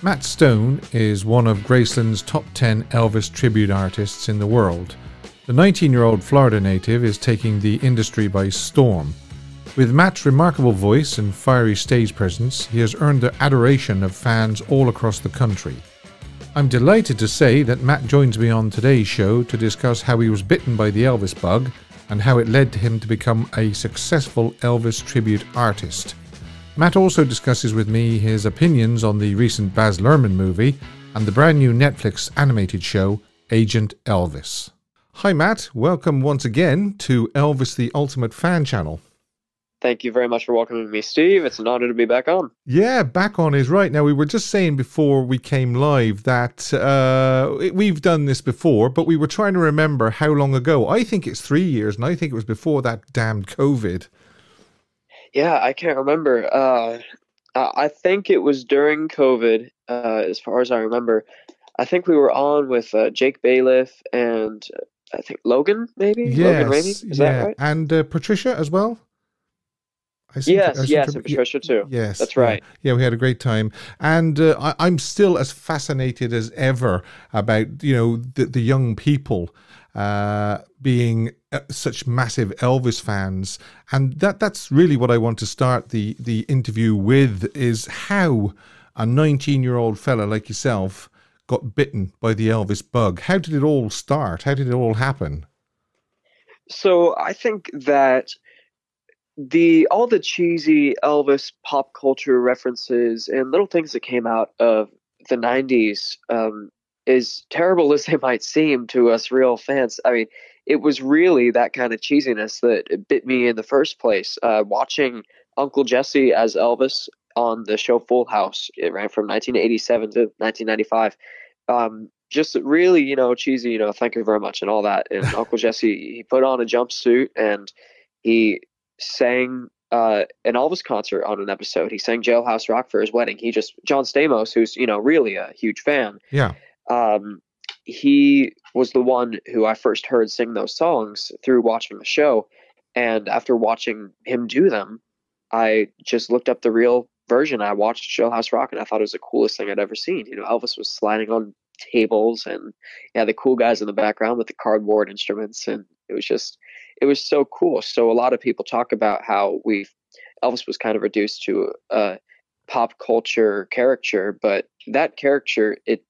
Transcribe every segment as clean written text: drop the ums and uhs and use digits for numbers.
Matt Stone is one of Graceland's top 10 Elvis tribute artists in the world. The 19-year-old Florida native is taking the industry by storm. With Matt's remarkable voice and fiery stage presence, he has earned the adoration of fans all across the country. I'm delighted to say that Matt joins me on today's show to discuss how he was bitten by the Elvis bug and how it led to him to become a successful Elvis tribute artist. Matt also discusses with me his opinions on the recent Baz Luhrmann movie and the brand new Netflix animated show, Agent Elvis. Hi Matt, welcome once again to Elvis the Ultimate Fan Channel. Thank you very much for welcoming me, Steve. It's an honor to be back on. Yeah, back on is right. Now, we were just saying before we came live that we've done this before, but we were trying to remember how long ago. I think it's 3 years, and I think it was before that damned COVID. Yeah, I can't remember. I think it was during COVID, as far as I remember. I think we were on with Jake Bailiff and I think Logan, maybe? Yes, Logan Rainey? Is that right? And Patricia as well? Yes, and Patricia too. Yes, that's right. Yeah, we had a great time, and I'm still as fascinated as ever about the young people being such massive Elvis fans, and that's really what I want to start the interview with, is how a 19-year-old fella like yourself got bitten by the Elvis bug. How did it all start? How did it all happen? So I think that all the cheesy Elvis pop culture references and little things that came out of the 90s, as terrible as they might seem to us real fans, I mean, it was really that kind of cheesiness that bit me in the first place. Watching Uncle Jesse as Elvis on the show Full House, it ran from 1987 to 1995. Just really, cheesy, thank you very much and all that. And Uncle Jesse, he put on a jumpsuit and he sang an Elvis concert on an episode. He sang Jailhouse Rock for his wedding. John Stamos, who's, really a huge fan. Yeah. He was the one who I first heard sing those songs through watching the show. And after watching him do them, I just looked up the real version. I watched Jailhouse Rock and I thought it was the coolest thing I'd ever seen. Elvis was sliding on tables and the cool guys in the background with the cardboard instruments. And it was so cool. So a lot of people talk about how Elvis was kind of reduced to a pop culture caricature, but that caricature, it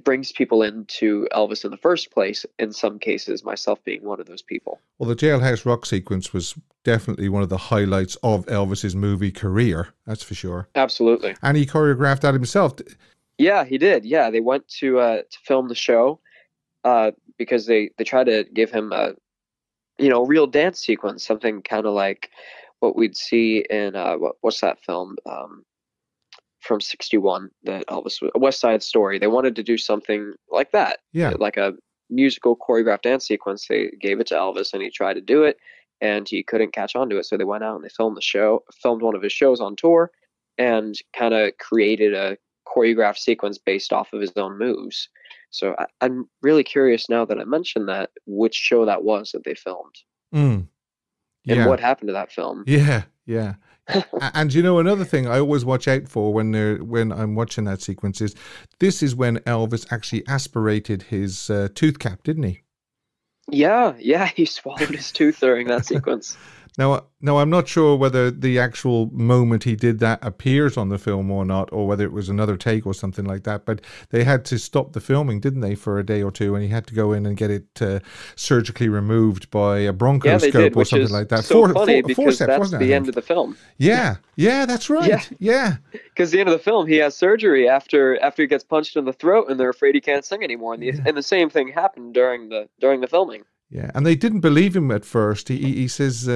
brings people into Elvis in the first place, in some cases, myself being one of those people. Well, the Jailhouse Rock sequence was definitely one of the highlights of Elvis's movie career, that's for sure. Real And he choreographed that himself. Yeah, he did. Yeah, they went to film the show because they tried to give him a real dance sequence, something kind of like what we'd see in what's that film from '61 that Elvis was, West Side Story. They wanted to do something like that, like a musical choreographed dance sequence. They gave it to Elvis, and he tried to do it, and he couldn't catch on to it. So they went out and they filmed one of his shows on tour, and kind of created a choreographed sequence based off of his own moves. So I'm really curious now that I mentioned that, which show that was that they filmed. And what happened to that film. Yeah. And another thing I always watch out for when I'm watching that sequence is, this is when Elvis actually aspirated his tooth cap, didn't he? Yeah, he swallowed his tooth during that sequence. Now, I'm not sure whether the actual moment he did that appears on the film or not, or whether it was another take or something like that. But they had to stop the filming, didn't they, for a day or two, and he had to go in and get it surgically removed by a bronchoscope or something like that. So funny because that's the end of the film. Yeah, that's right. Yeah. Because the end of the film, he has surgery after he gets punched in the throat, and they're afraid he can't sing anymore. And the same thing happened during the filming. Yeah, and they didn't believe him at first. He says,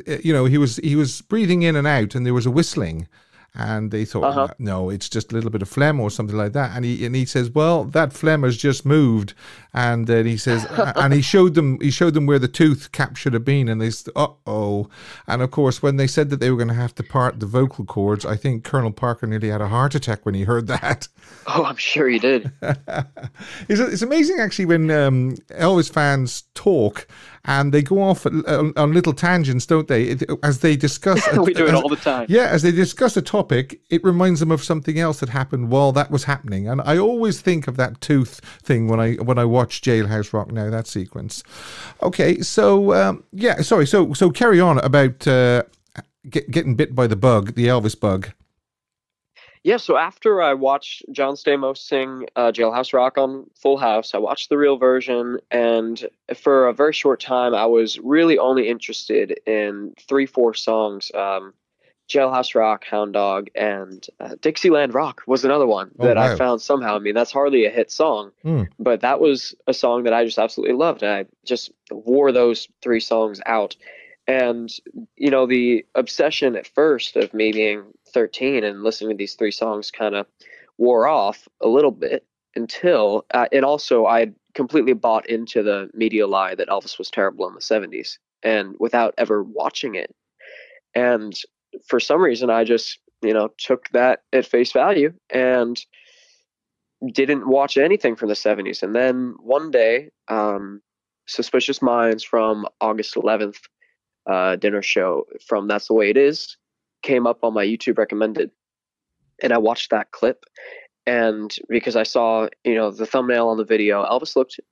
he was breathing in and out, and there was a whistling, and they thought, no, it's just a little bit of phlegm or something like that. And he says, well, that phlegm has just moved, and then he says, and he showed them where the tooth cap should have been, and they said, uh-oh. And of course, when they said that they were going to have to part the vocal cords, I think Colonel Parker nearly had a heart attack when he heard that. Oh, I'm sure he did. It's amazing, actually, when Elvis fans talk and they go off on little tangents, don't they? As they discuss... We do it all the time. Yeah, as they discuss a topic, it reminds them of something else that happened while that was happening. And I always think of that tooth thing when I watch Jailhouse Rock now, that sequence. Okay, so so carry on about getting bit by the bug, the Elvis bug. Yeah, so after I watched John Stamos sing Jailhouse Rock on Full House, I watched the real version, and for a very short time, I was really only interested in 3, 4 songs. Jailhouse Rock, Hound Dog, and Dixieland Rock was another one Oh, that I wow. found somehow. I mean, that's hardly a hit song, Hmm. but that was a song that I just absolutely loved. And I just wore those 3 songs out. And, the obsession at first of me being 13 and listening to these 3 songs kind of wore off a little bit until, and also I had completely bought into the media lie that Elvis was terrible in the 70s and without ever watching it. And for some reason, I just, took that at face value and didn't watch anything from the 70s. And then one day, Suspicious Minds from August 11th dinner show from That's the Way It Is came up on my YouTube recommended. And I watched that clip. And because I saw, the thumbnail on the video,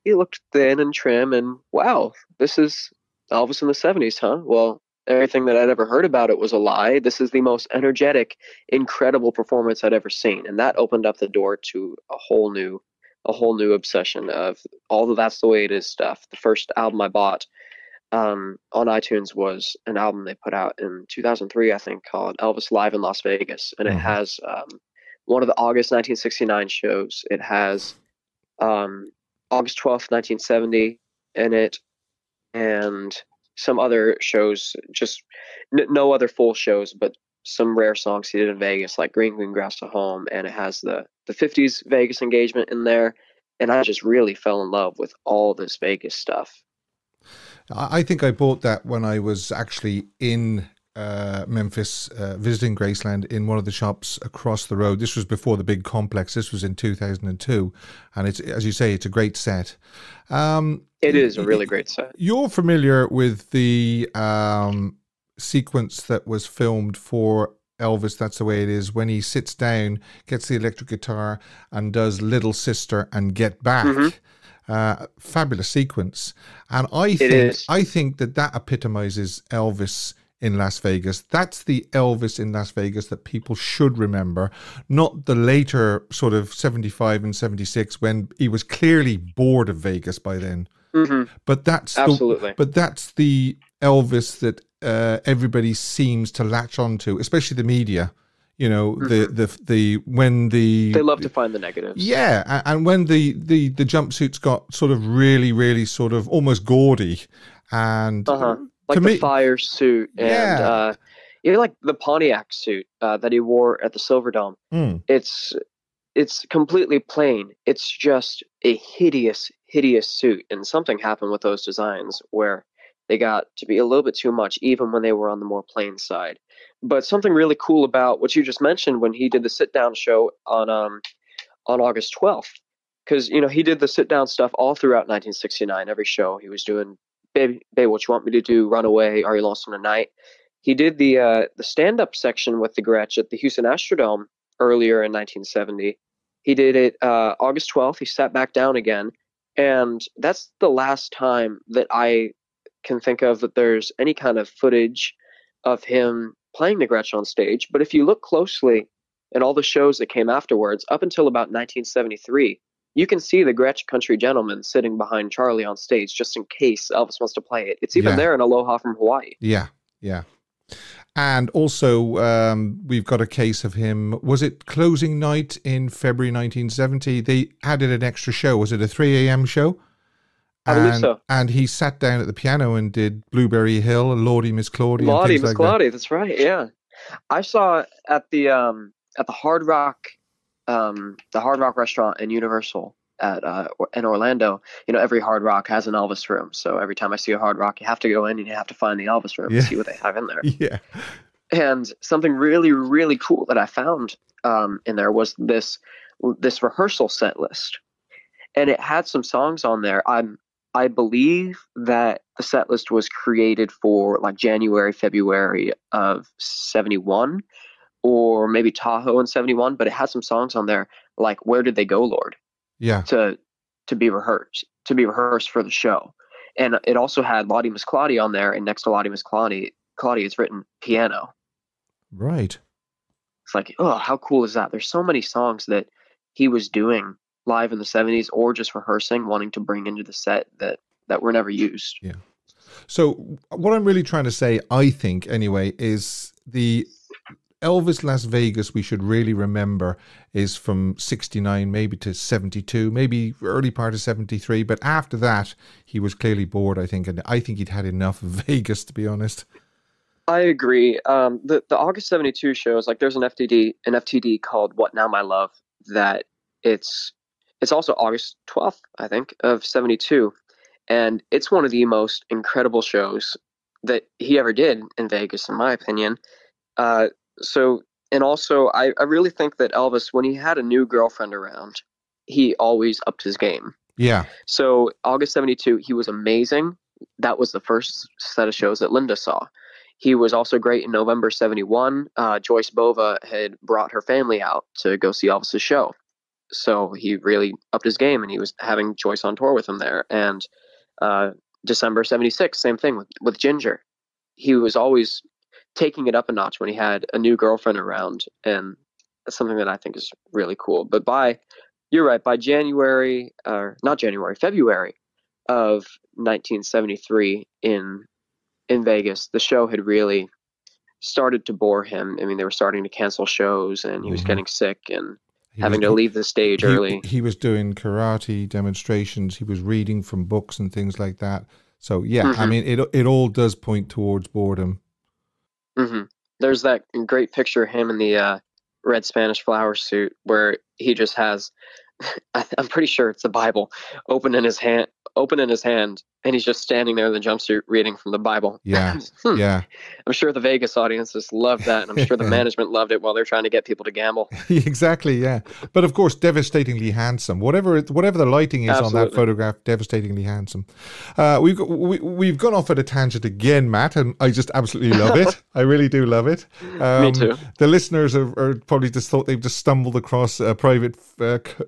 he looked thin and trim, and wow, this is Elvis in the 70s, huh? Well, everything that I'd ever heard about it was a lie. This is the most energetic, incredible performance I'd ever seen. And that opened up the door to a whole new obsession of all of That's the Way It Is stuff. The first album I bought on iTunes was an album they put out in 2003, I think, called Elvis Live in Las Vegas. And it has one of the August 1969 shows. It has August 12th, 1970 in it, and some other shows, just no other full shows, but some rare songs he did in Vegas, like Green Green Grass to Home, and it has the 50s Vegas engagement in there. And I just really fell in love with all this Vegas stuff. I think I bought that when I was actually in Memphis, visiting Graceland in one of the shops across the road. This was before the big complex. This was in 2002. And it's, as you say, it's a great set. It is a really great set. You're familiar with the sequence that was filmed for Elvis, That's the Way It Is, when he sits down, gets the electric guitar and does Little Sister and Get Back. Mm-hmm. Fabulous sequence. And I think that epitomizes Elvis in Las Vegas. That's the Elvis in Las Vegas that people should remember, not the later sort of 75 and 76 when he was clearly bored of Vegas by then. Mm-hmm. But that's absolutely. That's the Elvis that everybody seems to latch onto, especially the media. They love to find the negatives. Yeah, and when the jumpsuits got sort of really, really sort of almost gaudy, and like the fire suit, and like the Pontiac suit that he wore at the Silverdome. It's completely plain. It's just a hideous suit, and something happened with those designs where they got to be a little bit too much, even when they were on the more plain side. But something really cool about what you just mentioned when he did the sit-down show on August 12th, because he did the sit-down stuff all throughout 1969. Every show he was doing, Baby, What You Want Me to Do, Runaway, Are You Lonesome Tonight. He did the stand-up section with the Gretsch at the Houston Astrodome earlier in 1970. He did it August 12th. He sat back down again, and that's the last time that I can think of that there's any kind of footage of him playing the Gretsch on stage. But if you look closely at all the shows that came afterwards, up until about 1973, you can see the Gretsch Country Gentleman sitting behind Charlie on stage just in case Elvis wants to play it. It's even there in Aloha from Hawaii. Yeah. And also, we've got a case of him. Was it closing night in February 1970? They added an extra show. Was it a 3 a.m. show? I believe so. And he sat down at the piano and did Blueberry Hill and Lordy Miss Claudy. Lordy Miss Claudy, that's right. Yeah, I saw at the Hard Rock, the Hard Rock restaurant in Universal in Orlando. Every Hard Rock has an Elvis room. So every time I see a Hard Rock, you have to go in and you have to find the Elvis room and see what they have in there. Yeah. And something really, really cool that I found in there was this rehearsal set list, and it had some songs on there. I believe that the set list was created for like January, February of 71, or maybe Tahoe in '71, but it had some songs on there like "Where Did They Go, Lord?" Yeah. to be rehearsed for the show. And it also had Lottie Miss Claudia on there, and next to Lottie Miss Claudia, it's written piano. Right. It's like, oh, how cool is that? There's so many songs that he was doing live in the '70s or just rehearsing, wanting to bring into the set that were never used. Yeah. So what I'm really trying to say, I think anyway, is the Elvis Las Vegas we should really remember is from 69 maybe to 72, maybe early part of 73, but after that he was clearly bored, I think, and I think he'd had enough of Vegas, to be honest. I agree. The August '72 shows, like there's an FTD called "What Now, My Love," that it's also August 12th, I think, of '72, and it's one of the most incredible shows that he ever did in Vegas, in my opinion. Uh, so, and also, I really think that Elvis, when he had a new girlfriend around, he always upped his game. Yeah. So August '72, he was amazing. That was the first set of shows that Linda saw. He was also great in November '71. Joyce Bova had brought her family out to go see Elvis's show. So he really upped his game, and he was having Joyce on tour with him there. And December '76, same thing with Ginger. He was always taking it up a notch when he had a new girlfriend around, and that's something that I think is really cool. But you're right, by February of 1973 in Vegas, the show had really started to bore him. I mean, they were starting to cancel shows, and he was getting sick and having to leave the stage early. He was doing karate demonstrations. He was reading from books and things like that. So yeah, I mean, it all does point towards boredom. There's that great picture of him in the red Spanish flower suit where he just has, I'm pretty sure it's the Bible, open in his hand, and he's just standing there in the jumpsuit reading from the Bible. Yeah, yeah. I'm sure the Vegas audiences loved that, and I'm sure the management loved it while they're trying to get people to gamble. Exactly, yeah. But of course, devastatingly handsome. Whatever the lighting is on that photograph, devastatingly handsome. We've gone off at a tangent again, Matt, and I just absolutely love it. I really do love it. Me too. The listeners are probably just thought they've just stumbled across a private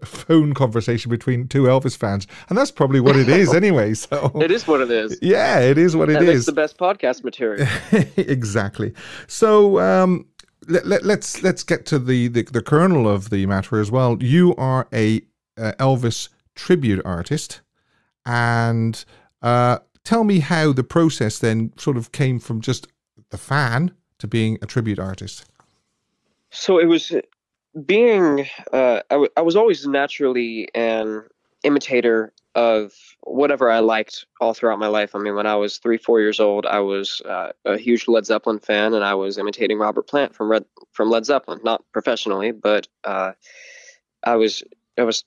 phone conversation between two Elvis fans, and that's probably what it is anyway. So it is what it is. Yeah, it is what it is. It's the best podcast material. Exactly. So let's get to the kernel of the matter as well. You are a Elvis tribute artist, and tell me how the process then sort of came from just the fan to being a tribute artist. So it was being I was always naturally an imitator of whatever I liked all throughout my life. I mean, when I was 3-4 years old, I was a huge Led Zeppelin fan, and I was imitating Robert Plant from Led Zeppelin, not professionally, but I was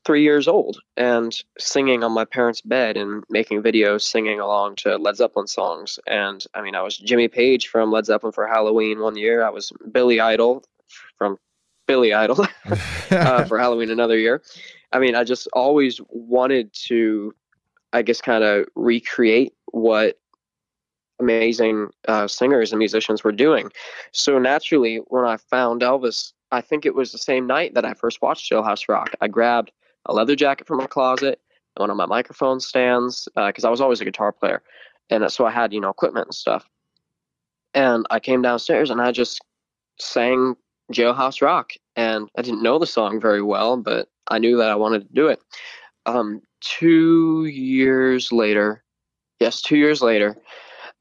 3 years old and singing on my parents' bed and making videos singing along to Led Zeppelin songs. And I mean, I was Jimmy Page from Led Zeppelin for Halloween one year. I was Billy Idol from Billy Idol for Halloween another year. I mean, I just always wanted to, I guess, kind of recreate what amazing singers and musicians were doing. So naturally, when I found Elvis, I think it was the same night that I first watched Jailhouse Rock. I grabbed a leather jacket from my closet, one of my microphone stands, because I was always a guitar player. And so I had, equipment and stuff. And I came downstairs and I just sang Jailhouse Rock. And I didn't know the song very well, but I knew that I wanted to do it. 2 years later,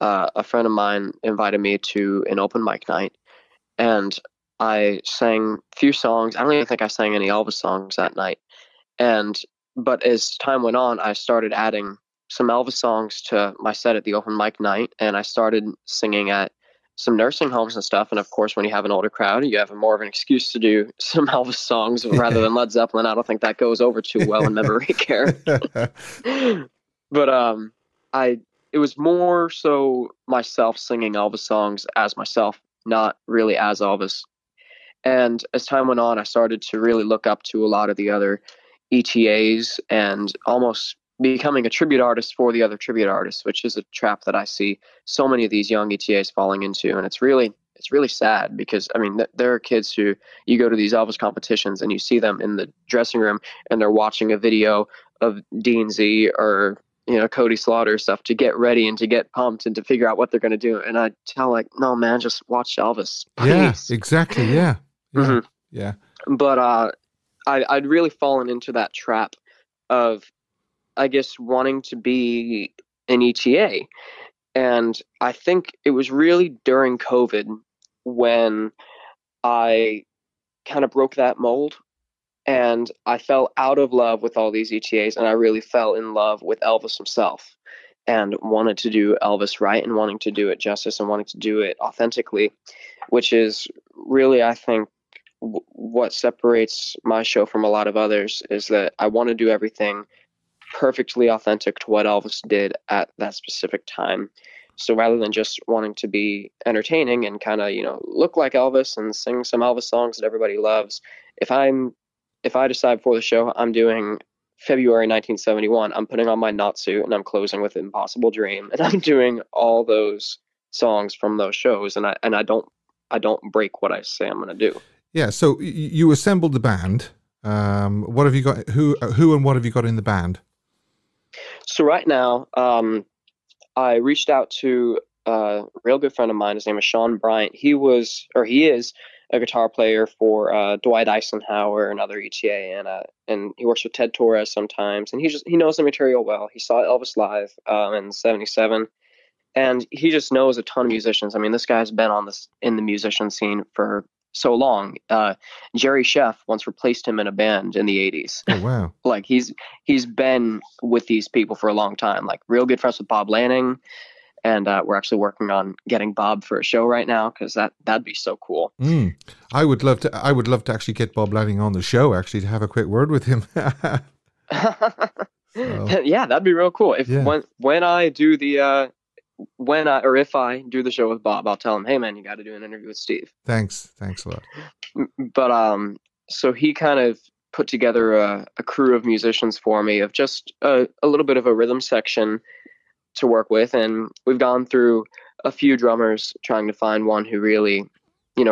a friend of mine invited me to an open mic night, and I sang a few songs. I don't even think I sang any Elvis songs that night. But as time went on, I started adding some Elvis songs to my set at the open mic night, and I started singing at some nursing homes and stuff. And of course, when you have an older crowd, you have more of an excuse to do some Elvis songs rather than Led Zeppelin. I don't think that goes over too well in memory care. But it was more so myself singing Elvis songs as myself, not really as Elvis. And as time went on, I started to really look up to a lot of the other ETAs and almost becoming a tribute artist for the other tribute artists, which is a trap that I see so many of these young ETAs falling into. And it's really it's really sad because I mean there are kids who you go to these Elvis competitions and you see them in the dressing room and they're watching a video of Dean Z or Cody Slaughter stuff to get ready and to get pumped and to figure out what they're going to do. And I tell like, no man, just watch Elvis, please. Yeah, exactly. Yeah, yeah, Mhm. yeah. But I'd really fallen into that trap of, I guess, wanting to be an ETA. And I think it was really during COVID when I kind of broke that mold and I fell out of love with all these ETAs and I really fell in love with Elvis himself and wanted to do Elvis right and wanting to do it justice and wanting to do it authentically, which is really, I think, what separates my show from a lot of others is that I want to do everything perfectly authentic to what Elvis did at that specific time. So rather than just wanting to be entertaining and kind of, look like Elvis and sing some Elvis songs that everybody loves, if I decide before the show I'm doing February 1971, I'm putting on my knot suit and I'm closing with Impossible Dream and I'm doing all those songs from those shows and I don't break what I say I'm going to do. Yeah. So you assembled the band. What have you got? Who and what have you got in the band? So right now, I reached out to a real good friend of mine. His name is Sean Bryant. He is a guitar player for Dwight Eisenhower and other ETA, and he works with Ted Torres sometimes. And he knows the material well. He saw Elvis live in '77, and he just knows a ton of musicians. I mean, this guy's been in the musician scene for so long. Jerry Sheff once replaced him in a band in the '80s. Oh wow! Like he's been with these people for a long time. Like real good friends with Bob Lanning, and we're actually working on getting Bob for a show right now because that'd be so cool. I would love to actually get Bob Lanning on the show actually to have a quick word with him. So. Yeah, that'd be real cool. If I do the show with Bob, I'll tell him, hey man, you got to do an interview with Steve. Thanks a lot. But so he kind of put together a crew of musicians for me of just a little bit of a rhythm section to work with, and we've gone through a few drummers trying to find one who really,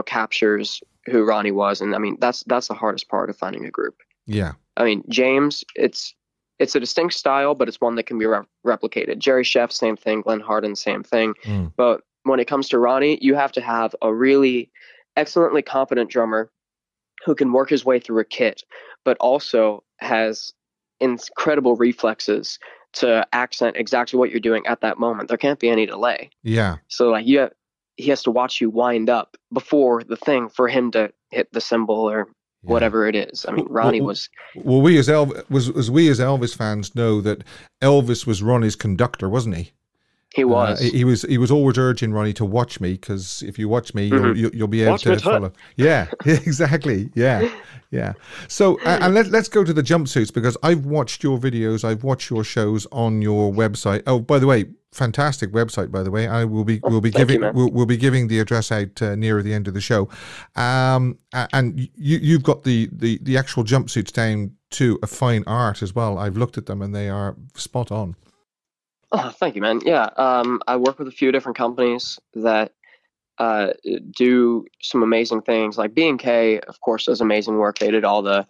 captures who Ronnie was, and I mean that's the hardest part of finding a group. Yeah. I mean James, it's a distinct style, but it's one that can be replicated. Jerry Sheff, same thing. Glenn Hardin, same thing. But when it comes to Ronnie, you have to have a really excellently competent drummer who can work his way through a kit, but also has incredible reflexes to accent exactly what you're doing at that moment. There can't be any delay. Yeah. So like he has to watch you wind up before the thing for him to hit the cymbal or whatever it is. I mean, Ronnie was. Well, we as Elvis fans know that Elvis was Ronnie's conductor, wasn't he? He was. He was always urging Ronnie to watch me, because if you watch me, you'll be able to follow. Yeah, exactly. Yeah. So and let's go to the jumpsuits, because I've watched your videos, I've watched your shows on your website. Oh, by the way, fantastic website, by the way. We'll be giving the address out nearer the end of the show. And you've got the actual jumpsuits down to a fine art as well. I've looked at them and they are spot on. Oh, thank you, man. Yeah, I work with a few different companies that do some amazing things. Like B&K, of course, does amazing work. They did all the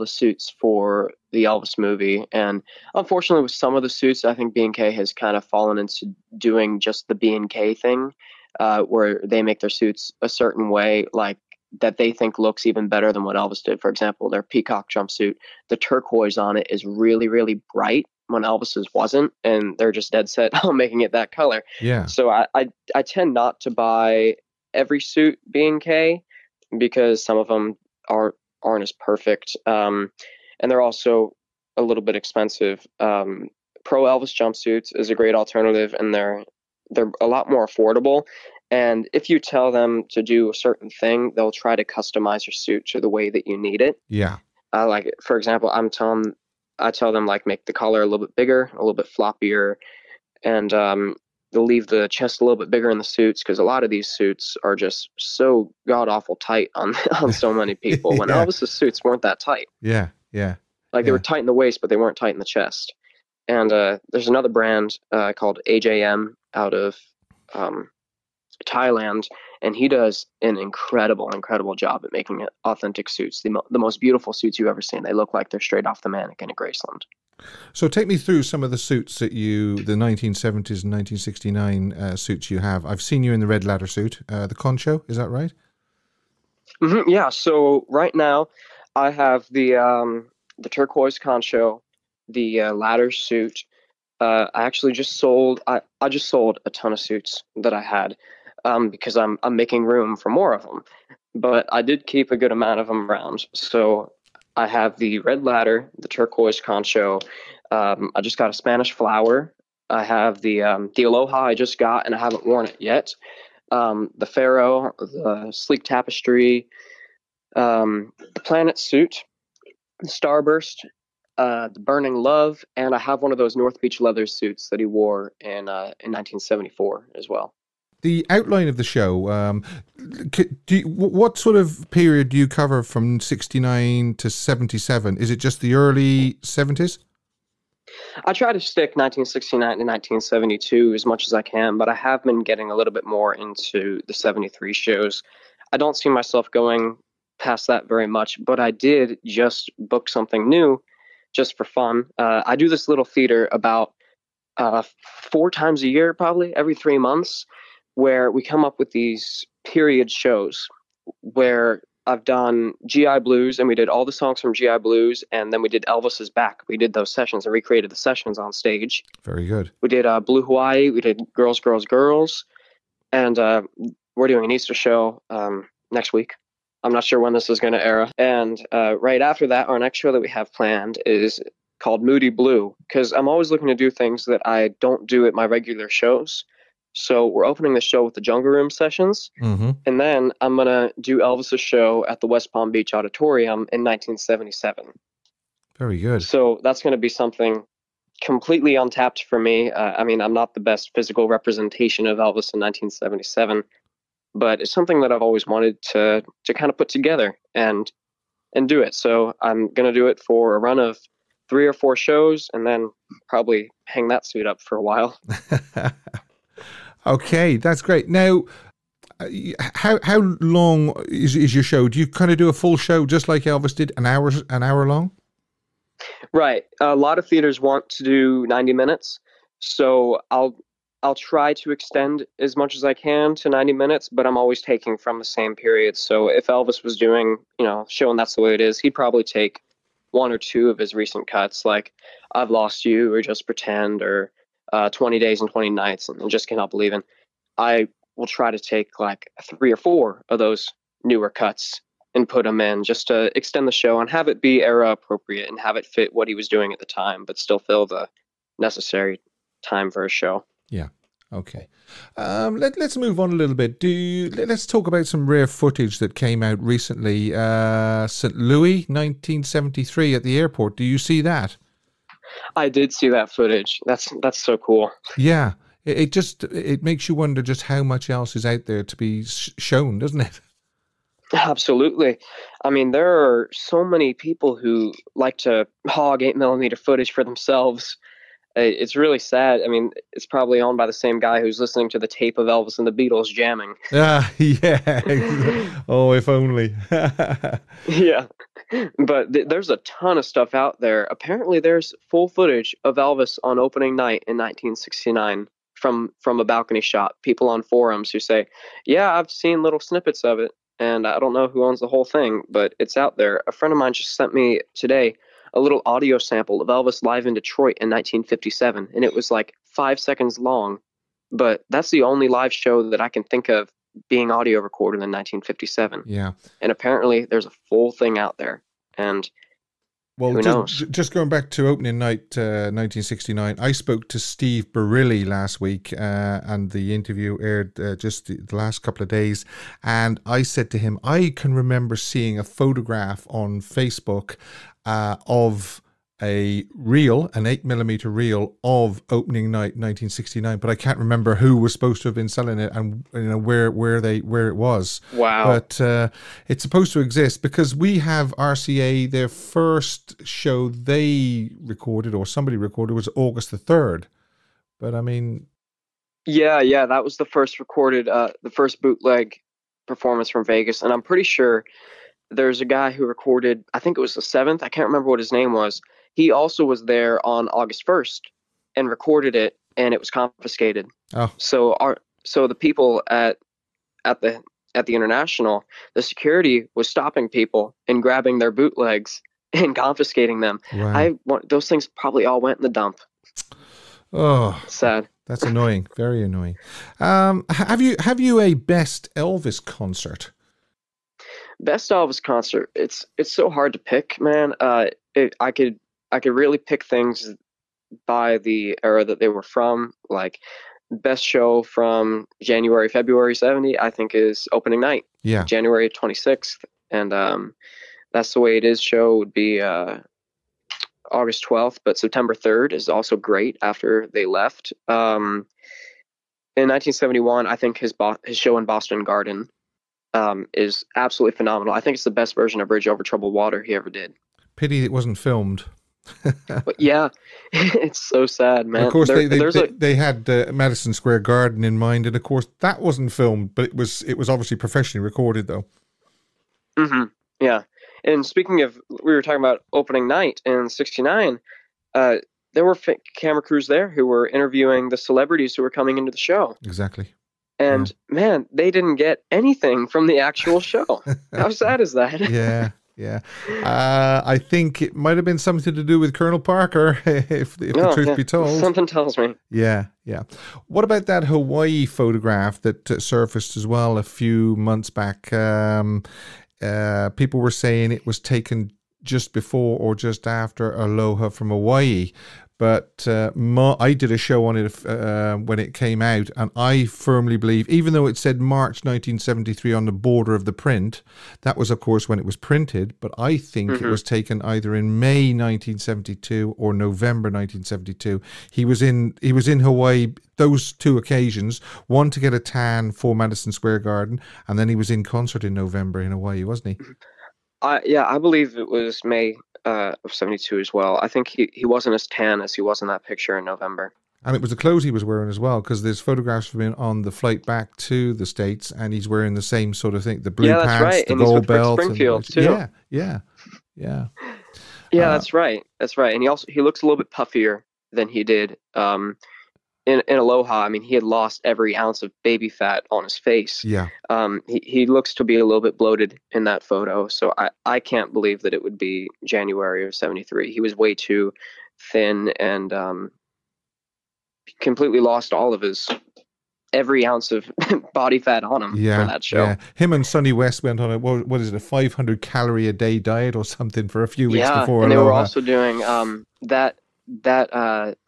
suits for the Elvis movie, and unfortunately, with some of the suits, I think B&K has kind of fallen into doing just the B&K thing, where they make their suits a certain way, like that they think looks even better than what Elvis did. For example, their peacock jumpsuit, the turquoise on it is really, really bright when Elvis's wasn't, and they're just dead set on making it that color. Yeah. So I tend not to buy every suit B&K because some of them aren't as perfect, and they're also a little bit expensive. Pro Elvis jumpsuits is a great alternative, and they're a lot more affordable. And if you tell them to do a certain thing, they'll try to customize your suit to the way that you need it. Yeah. Like, for example, I tell them, like, make the collar a little bit bigger, a little bit floppier, and they'll leave the chest a little bit bigger in the suits, because a lot of these suits are just so god-awful tight on so many people, when Elvis's suits weren't that tight. Yeah. Like, they were tight in the waist, but they weren't tight in the chest. And there's another brand called AJM out of Thailand, and he does an incredible job at making authentic suits. The most beautiful suits you've ever seen. They look like they're straight off the mannequin at Graceland. So take me through some of the suits that the 1970s and 1969 suits you have. I've seen you in the red ladder suit, the Concho, is that right? Yeah. So right now, I have the turquoise Concho, the ladder suit. I actually just sold. I just sold a ton of suits that I had because I'm making room for more of them. But I did keep a good amount of them around. So I have the red ladder, the turquoise Concho. I just got a Spanish flower. I have the Aloha I just got, and I haven't worn it yet. The Pharaoh, the sleek tapestry, the planet suit, the Starburst, the Burning Love, and I have one of those North Beach leather suits that he wore in 1974 as well. The outline of the show, what sort of period do you cover from 69 to 77? Is it just the early 70s? I try to stick 1969 to 1972 as much as I can, but I have been getting a little bit more into the 73 shows. I don't see myself going past that very much, but I did just book something new just for fun. I do this little theater about 4 times a year, probably every 3 months, where we come up with these period shows where I've done GI Blues, and we did all the songs from GI Blues, and then we did Elvis Is Back. We did those sessions and recreated the sessions on stage. Very good. We did Blue Hawaii. We did Girls, Girls, Girls, and we're doing an Easter show next week. I'm not sure when this is going to air. And right after that, our next show that we have planned is called Moody Blue, because I'm always looking to do things that I don't do at my regular shows. So we're opening the show with the Jungle Room sessions, and then I'm going to do Elvis's show at the West Palm Beach Auditorium in 1977. Very good. So that's going to be something completely untapped for me. I mean, I'm not the best physical representation of Elvis in 1977, but it's something that I've always wanted to kind of put together and do it. So I'm going to do it for a run of 3 or 4 shows, and then probably hang that suit up for a while. Okay, that's great. Now, how long is your show? Do you kind of do a full show just like Elvis did, an hour long? Right. A lot of theaters want to do 90 minutes, so I'll try to extend as much as I can to 90 minutes, but I'm always taking from the same period. So if Elvis was doing, show and That's the Way It Is, he'd probably take 1 or 2 of his recent cuts, like I've Lost You or Just Pretend or 20 Days and 20 Nights and Just Can't Help Believing. I will try to take like 3 or 4 of those newer cuts and put them in just to extend the show and have it be era appropriate and have it fit what he was doing at the time, but still fill the necessary time for a show. Yeah. Okay. Let's move on a little bit. Let's talk about some rare footage that came out recently. St. Louis, 1973 at the airport. Do you see that? I did see that footage. That's so cool. Yeah. It makes you wonder just how much else is out there to be shown, doesn't it? Absolutely. I mean, there are so many people who like to hog 8mm footage for themselves. It's really sad. I mean, it's probably owned by the same guy who's listening to the tape of Elvis and the Beatles jamming. Yeah. Oh, if only. Yeah. But there's a ton of stuff out there. Apparently, there's full footage of Elvis on opening night in 1969 from a balcony shot. People on forums who say, yeah, I've seen little snippets of it, and I don't know who owns the whole thing, but it's out there. A friend of mine just sent me today a little audio sample of Elvis live in Detroit in 1957, and it was like 5 seconds long, but that's the only live show that I can think of being audio recorded in 1957. Yeah. And apparently there's a full thing out there, and who knows? Just going back to opening night 1969, I spoke to Steve Barilli last week, and the interview aired just the last couple of days, and I said to him, I can remember seeing a photograph on Facebook of an 8mm reel of opening night 1969, but I can't remember who was supposed to have been selling it and where it was. Wow. But it's supposed to exist because we have RCA, their first show they recorded or somebody recorded was August the 3rd. But I mean, Yeah, that was the first recorded, the first bootleg performance from Vegas, and I'm pretty sure there's a guy who recorded. I think it was the seventh. I can't remember what his name was. He also was there on August 1st and recorded it, and it was confiscated. Oh, So our so the people at the at the International, the security was stopping people and grabbing their bootlegs and confiscating them. wow. Those things probably all went in the dump. Oh, It's sad. that's annoying. Very annoying. Have you a best Elvis concert? Best Elvis concert. It's so hard to pick, man. I could really pick things by the era that they were from. Like best show from January, February 70, I think is opening night, Yeah. January 26th. And That's the Way It Is show would be August 12th, but September 3rd is also great after they left. In 1971, I think his show in Boston Garden is absolutely phenomenal. I think it's the best version of Bridge Over Troubled Water he ever did. Pity it wasn't filmed. But yeah, it's so sad, Of man. course, There's a they had Madison Square Garden in mind, and of course that wasn't filmed, but it was obviously professionally recorded, though. hmm yeah. And speaking of, we were talking about opening night in '69. Uh, there were camera crews there who were interviewing the celebrities who were coming into the show. Exactly. Yeah. And man, they didn't get anything from the actual show. How sad is that? Yeah, yeah. I think it might have been something to do with Colonel Parker, if the Oh, truth yeah. be told. Something tells me. Yeah, yeah. What about that Hawaii photograph that surfaced as well a few months back? People were saying it was taken just before or just after Aloha from Hawaii. But I did a show on it when it came out, and I firmly believe, even though it said March 1973 on the border of the print, that was, of course, when it was printed. But I think it was taken either in May 1972 or November 1972. He was in Hawaii those two occasions, one to get a tan for Madison Square Garden, and then he was in concert in November in Hawaii, wasn't he? I believe it was May of '72 as well. I think he wasn't as tan as he was in that picture in November. And it was the clothes he was wearing as well, because there's photographs of him on the flight back to the States, and he's wearing the same sort of thing, the blue Yeah, that's pants, right. the And he's gold with Rick belt. Springfield too. Yeah, yeah, yeah. Yeah, Uh, that's right. That's right. And he looks a little bit puffier than he did in Aloha. I mean, he had lost every ounce of baby fat on his face. yeah. He looks to be a little bit bloated in that photo. So I can't believe that it would be January of '73. He was way too thin and completely lost all of his every ounce of body fat on him for that show. Yeah. Him and Sonny West went on what is it, a 500 calorie a day diet or something for a few weeks Yeah, before and they were Aloha. also doing that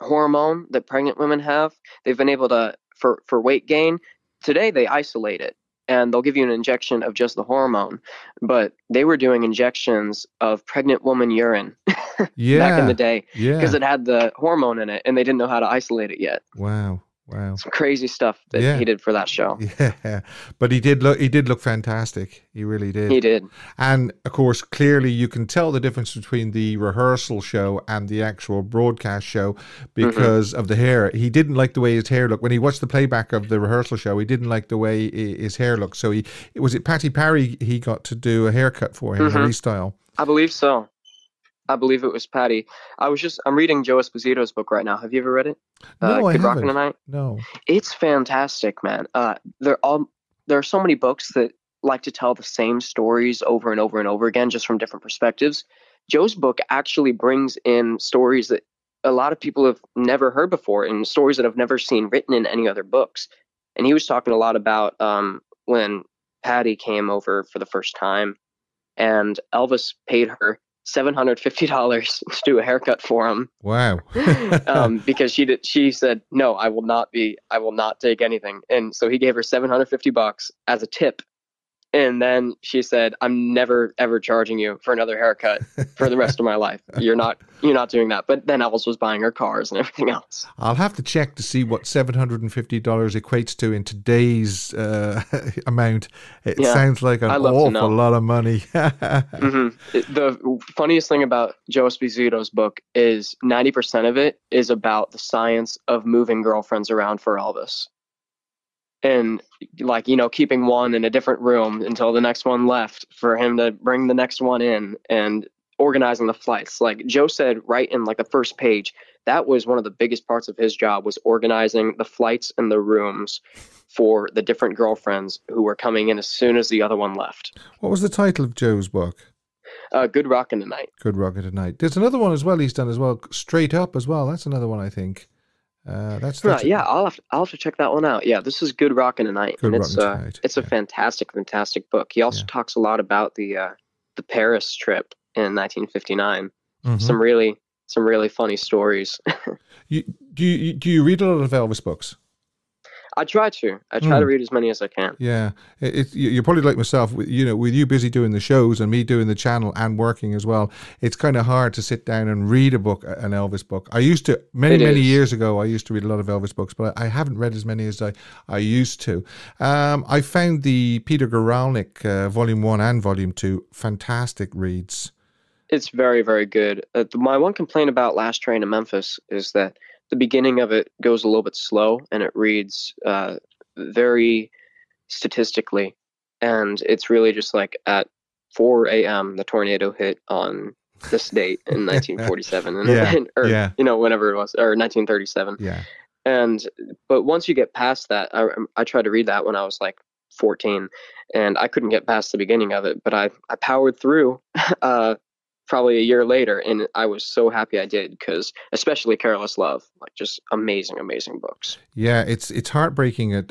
hormone that pregnant women have. They've been able to for weight gain. Today they isolate it and they'll give you an injection of just the hormone, but they were doing injections of pregnant woman urine back in the Yeah, day because yeah. it had the hormone in it and they didn't know how to isolate it yet. Wow, wow. Some crazy stuff that Yeah, he did for that show. yeah. But he did look fantastic. He really He did. did. And of course, clearly you can tell the difference between the rehearsal show and the actual broadcast show hmm because of the hair. He didn't like the way his hair looked. When he watched the playback of the rehearsal show, he didn't like the way his hair looked. So was it Patty Parry he got to do a haircut for him, hmm Harry style. I believe so. I believe it was Patty. I'm reading Joe Esposito's book right now. Have you ever read it? No, I Good Rockin' haven't. Tonight. No. It's fantastic, man. There are so many books that like to tell the same stories over and over and over again, just from different perspectives. Joe's book actually brings in stories that a lot of people have never heard before, and stories that I've never seen written in any other books. And he was talking a lot about when Patty came over for the first time, and Elvis paid her $750 to do a haircut for him Wow. because she said no, I will not take anything, and so he gave her $750 as a tip, and then she said, I'm never ever charging you for another haircut for the rest of my life. You're not doing that. But then Elvis was buying her cars and everything else. I'll have to check to see what $750 equates to in today's amount. It Yeah, sounds like an I love to awful know. lot of money. The funniest thing about Joe Esposito's book is 90% of it is about the science of moving girlfriends around for Elvis. and like, keeping one in a different room until the next one left for him to bring the next one in, and organizing the flights. Like Joe said right in like the first page, that was one of the biggest parts of his job, was organizing the flights and the rooms for the different girlfriends who were coming in as soon as the other one left. What was the title of Joe's book? Good Rockin' Tonight. Good Rockin' Tonight. There's another one as well he's done as well, Straight Up as well. That's another one, I think. That's Right, yeah, I'll have to check that one out. Yeah, this is Good Rockin' Tonight, Good and Rockin' Tonight. it's a fantastic book. He also talks a lot about the Paris trip in 1959. Mm-hmm. Some really funny stories. Do you read a lot of Elvis books? I try to read as many as I can. Yeah, you're probably like myself. With you busy doing the shows and me doing the channel and working as well. It's kind of hard to sit down and read an Elvis book. I used to many years ago. I used to read a lot of Elvis books, but I haven't read as many as I used to. I found the Peter Guralnick Volume 1 and Volume 2 fantastic reads. It's very, very good. My one complaint about Last Train to Memphis is that the beginning of it goes a little bit slow, and it reads very statistically, and it's really just like at 4 a.m. the tornado hit on this date in 1947, or whenever it was, or 1937. Yeah. But once you get past that, I tried to read that when I was like 14, and I couldn't get past the beginning of it, but I powered through. Probably a year later, and I was so happy I did, because especially Careless Love, like just amazing books. Yeah, it's heartbreaking at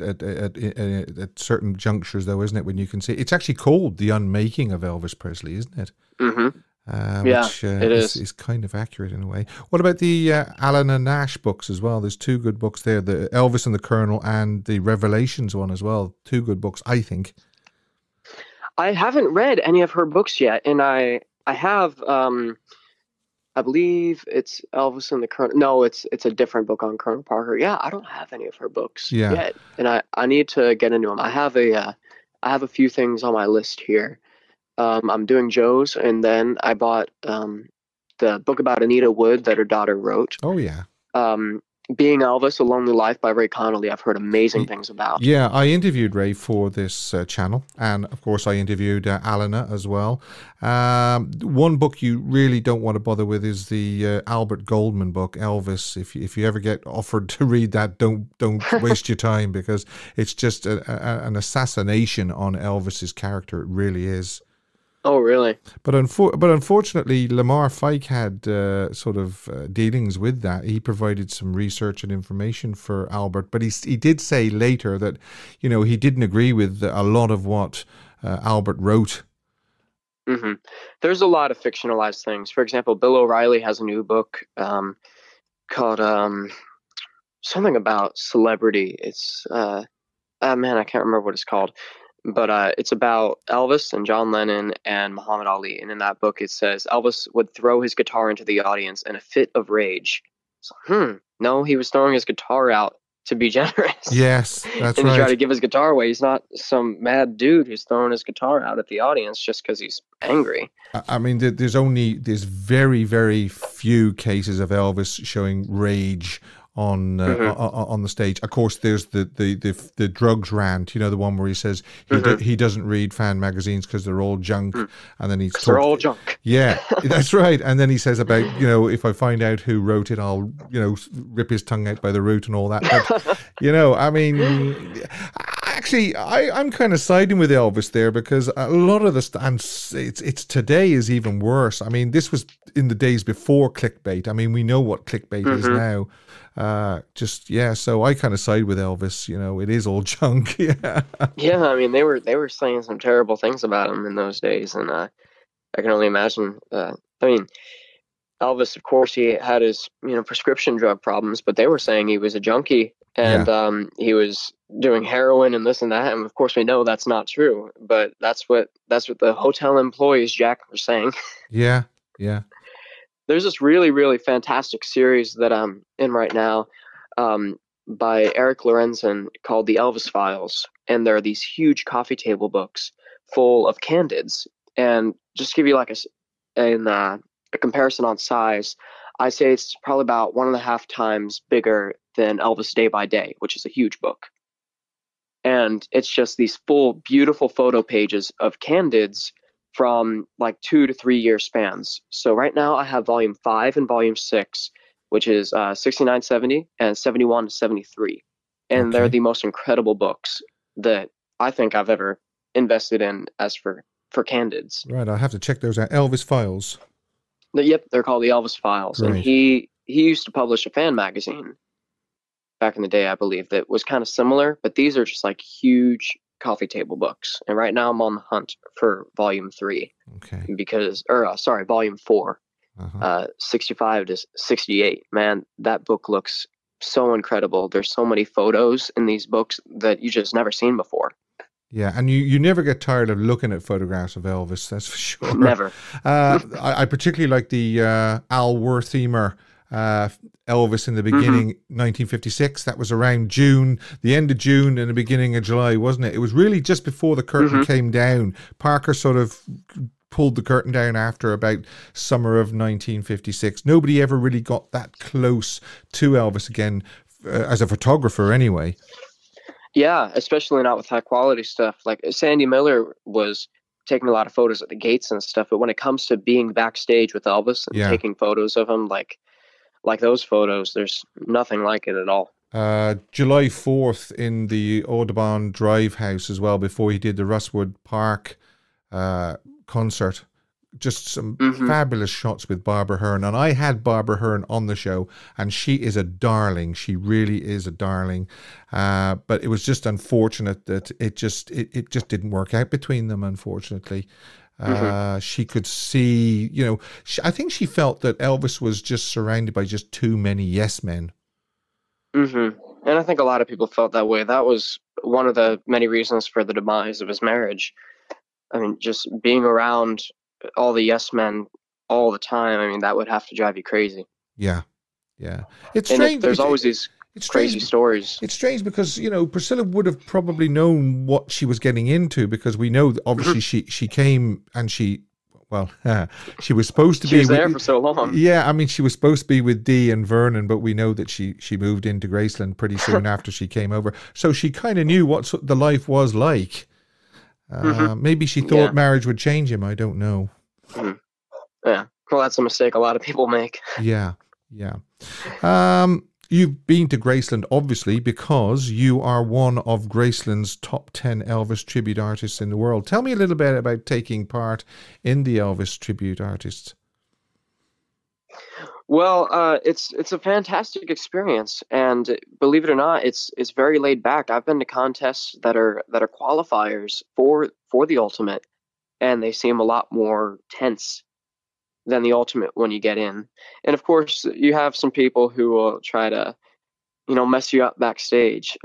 certain junctures, though, isn't it? When you can see it's actually called The Unmaking of Elvis Presley, isn't it? Mm-hmm. Which is kind of accurate in a way. What about the Alan and Nash books as well? There's two good books there, the Elvis and the Colonel and the Revelations one as well. Two good books, I think. I haven't read any of her books yet, and I have, I believe it's Elvis and the Colonel. No, it's a different book on Colonel Parker. Yeah, I don't have any of her books yet, and I need to get into them. I have a few things on my list here. I'm doing Joe's, and then I bought the book about Anita Wood that her daughter wrote. Oh yeah. Being Elvis, A Lonely Life by Ray Connolly, I've heard amazing things about. Yeah, I interviewed Ray for this channel, and of course I interviewed Alana as well. One book you really don't want to bother with is the Albert Goldman book, Elvis. If you ever get offered to read that, don't waste your time, because it's just an assassination on Elvis's character. It really is. Oh, really? But unfortunately, Lamar Fike had dealings with that. He provided some research and information for Albert, but he did say later that, he didn't agree with a lot of what Albert wrote. Mm-hmm. There's a lot of fictionalized things. For example, Bill O'Reilly has a new book called something about celebrity. It's man, I can't remember what it's called. But it's about Elvis and John Lennon and Muhammad Ali. And in that book, it says Elvis would throw his guitar into the audience in a fit of rage. So, no, he was throwing his guitar out to be generous. Yes, that's and right. to try to give his guitar away. He's not some mad dude who's throwing his guitar out at the audience just because he's angry. I mean, there's very, very few cases of Elvis showing rage on the stage. Of course, there's the drugs rant, the one where he says he doesn't read fan magazines because they're all junk, and then they're all junk. Yeah, that's right. And then he says about if I find out who wrote it, I'll rip his tongue out by the root and all that. But I mean, actually, I'm kind of siding with Elvis there, because a lot of the and it's today is even worse. I mean, this was in the days before clickbait. I mean, we know what clickbait is now. So I kind of side with Elvis. It is all junk. Yeah. I mean, they were saying some terrible things about him in those days, and I can only imagine. I mean, Elvis, of course, he had his prescription drug problems, but they were saying he was a junkie, and he was doing heroin and this and that, and of course we know that's not true, but that's what the hotel employees, Jack, were saying. Yeah. There's this really, really fantastic series that I'm in right now by Eric Lorenzen called The Elvis Files. And there are these huge coffee table books full of candids. And just to give you like a comparison on size, I say it's probably about 1.5 times bigger than Elvis Day by Day, which is a huge book. and it's just these full, beautiful photo pages of candids from like 2 to 3 year spans. So right now I have volume 5 and volume 6, which is 6970 and 71 to 73. And they're Okay. the most incredible books that I think I've ever invested in as for candids. Right. I'll have to check those out. Elvis Files. Yep, they're called the Elvis Files. And Great. he used to publish a fan magazine back in the day, I believe, that was kind of similar, but these are just like huge coffee table books. And right now I'm on the hunt for volume 3 Okay. because, or sorry, volume 4, Uh-huh. 65 to 68. Man, that book looks so incredible. There's so many photos in these books that you just never seen before. Yeah, and you never get tired of looking at photographs of Elvis, that's for sure. Never. I particularly like the Al Wertheimer Elvis in the Hmm. beginning, 1956. That was around June, the end of June and the beginning of July, wasn't it? It was really just before the curtain Hmm. came down. Parker sort of pulled the curtain down after about summer of 1956. Nobody ever really got that close to Elvis again, as a photographer anyway. Yeah, especially not with high quality stuff. Like Sandy Miller was taking a lot of photos at the gates and stuff, but when it comes to being backstage with Elvis and Yeah. taking photos of him, like those photos, there's nothing like it at all. July 4th in the Audubon Drive house as well, before he did the Russwood Park uh, concert. Just some Hmm. fabulous shots with Barbara Hearn. And I had Barbara Hearn on the show, and she is a darling. She really is a darling. But it was just unfortunate that it just didn't work out between them, unfortunately. Hmm. She could see, I think she felt that Elvis was just surrounded by just too many yes men. Hmm. And I think a lot of people felt that way. That was one of the many reasons for the demise of his marriage. I mean, just being around all the yes men all the time, I mean, that would have to drive you crazy. Yeah, yeah. It's And strange. there's always these It's strange. crazy stories. It's strange because Priscilla would have probably known what she was getting into, because we know that obviously she came and well, she was supposed to She be was there with, for so long. yeah, I mean, she was supposed to be with Dee and Vernon, but we know that she moved into Graceland pretty soon after she came over, so she kind of knew what the life was like. Hmm. Maybe she thought Yeah. marriage would change him. I don't know. Mhm. Yeah. Well, that's a mistake a lot of people make. Yeah, yeah. You've been to Graceland, obviously, because you are one of Graceland's top 10 Elvis tribute artists in the world. Tell me a little bit about taking part in the Elvis tribute artists. Well, it's a fantastic experience, and believe it or not, it's very laid back. I've been to contests that are qualifiers for the ultimate, and they seem a lot more tense than the ultimate when you get in. And of course, you have some people who will try to, mess you up backstage.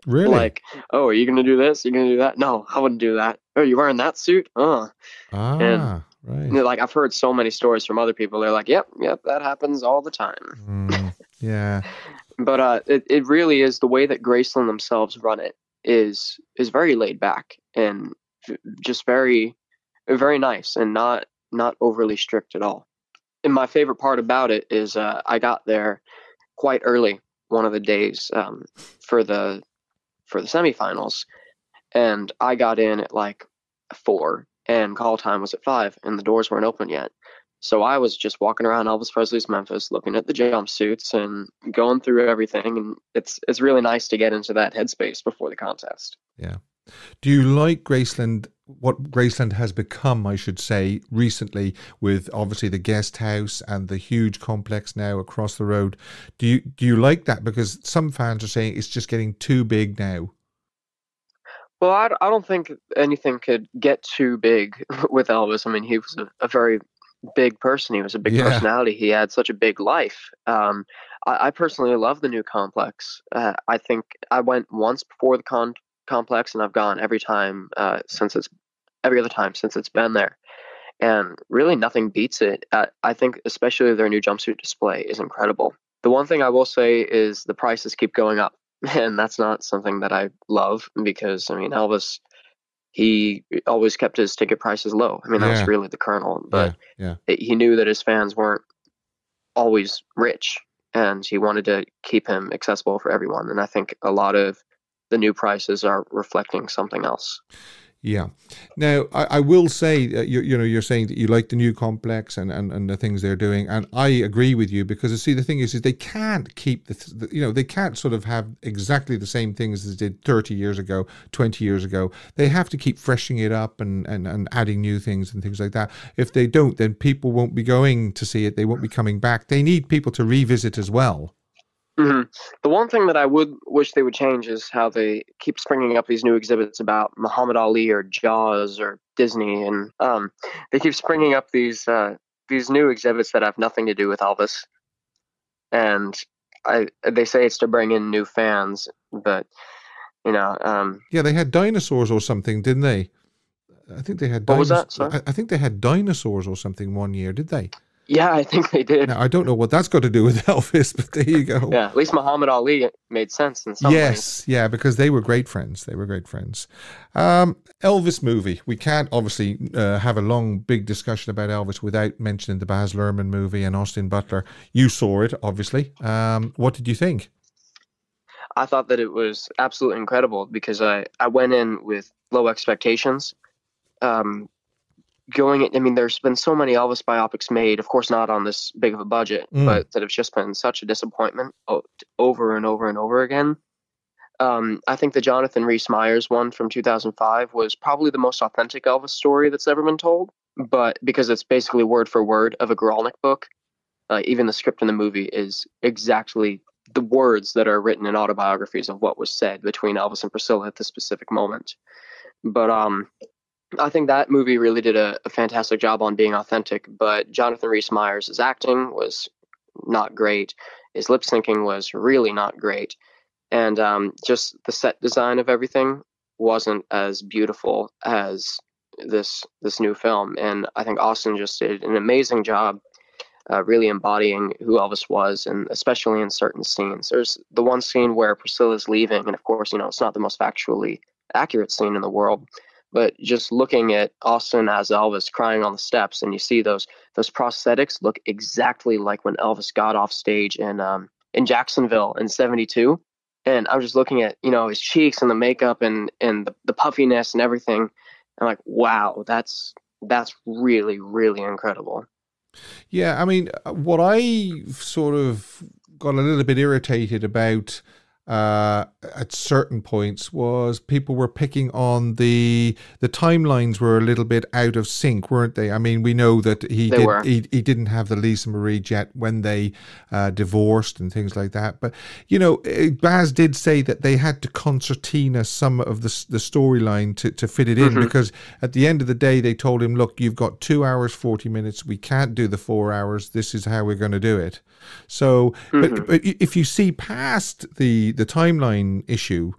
Really? Like, oh, are you gonna do this? Are you gonna do that? No, I wouldn't do that. Oh, you wearing that suit? And Ah, right. like I've heard so many stories from other people. They're like, yep, yep, that happens all the time. Yeah, But it really is the way that Graceland themselves run it is very laid back and just very very nice and not overly strict at all. And my favorite part about it is I got there quite early one of the days for the semifinals, and I got in at like 4, and call time was at 5, and the doors weren't open yet. So I was just walking around Elvis Presley's Memphis, looking at the jumpsuits and going through everything, and it's really nice to get into that headspace before the contest. yeah. Do you like Graceland, what Graceland has become, I should say, recently, with obviously the guest house and the huge complex now across the road? Do you like that? Because some fans are saying it's just getting too big now. Well, I don't think anything could get too big with Elvis. I mean, he was a very big person. He was a big Yeah. personality. He had such a big life. I personally love the new complex. I think I went once before the complex, and I've gone every other time since it's been there. And really, nothing beats it. I think, especially their new jumpsuit display is incredible. The one thing I will say is the prices keep going up, and that's not something that I love because I mean Elvis, he always kept his ticket prices low. I mean that was Yeah. really the kernel, Yeah. but Yeah. he knew that his fans weren't always rich, and he wanted to keep him accessible for everyone. And I think a lot of the new prices are reflecting something else. Yeah. Now, I will say, you're saying that you like the new complex and the things they're doing, and I agree with you because see, the thing is they can't keep they can't sort of have exactly the same things as they did 30 years ago, 20 years ago. They have to keep freshening it up and adding new things and things like that. If they don't, then people won't be going to see it. They won't be coming back. They need people to revisit as well. hmm The one thing that I would wish they would change is how they keep springing up these new exhibits about Muhammad Ali or Jaws or Disney, and they keep springing up these new exhibits that have nothing to do with Elvis. And they say it's to bring in new fans, but you know, Yeah, they had dinosaurs or something, didn't they? I think they had what was dinosaurs. that? Sorry. I think they had dinosaurs or something one year, did they? Yeah, I think they did. Now I don't know what that's got to do with Elvis, but there you go. Yeah, at least Muhammad Ali made sense in some ways. Yes, yeah, because they were great friends. They were great friends. Elvis movie. We can't obviously have a long, big discussion about Elvis without mentioning the Baz Luhrmann movie and Austin Butler. You saw it, obviously. What did you think? I thought that it was absolutely incredible because I went in with low expectations. Um, I mean, there's been so many Elvis biopics made, of course, not on this big of a budget, Mm. but that have just been such a disappointment over and over and over again. I think the Jonathan Rhys Meyers one from 2005 was probably the most authentic Elvis story that's ever been told, but because it's basically word for word of a Guralnick book, even the script in the movie is exactly the words that are written in autobiographies of what was said between Elvis and Priscilla at the specific moment. But I think that movie really did a fantastic job on being authentic, but Jonathan Rhys Meyers' acting was not great. His lip syncing was really not great. And just the set design of everything wasn't as beautiful as this new film. And I think Austin just did an amazing job really embodying who Elvis was, and especially in certain scenes. There's the one scene where Priscilla's leaving, and of course, it's not the most factually accurate scene in the world, but just looking at Austin as Elvis crying on the steps, and you see those prosthetics look exactly like when Elvis got off stage in Jacksonville in '72. And I was just looking at his cheeks and the makeup and the puffiness and everything. I'm like, wow, that's really really incredible. Yeah, I mean, what I sort of got a little bit irritated about at certain points was people were picking on the timelines were a little bit out of sync, weren't they? I mean, we know that They were. he didn't have the Lisa Marie jet when they divorced and things like that. But Baz did say that they had to concertina some of the storyline to fit it in, hmm because at the end of the day they told him, look, you've got 2 hours 40 minutes. We can't do the 4 hours. This is how we're going to do it. So, hmm but if you see past the timeline issue,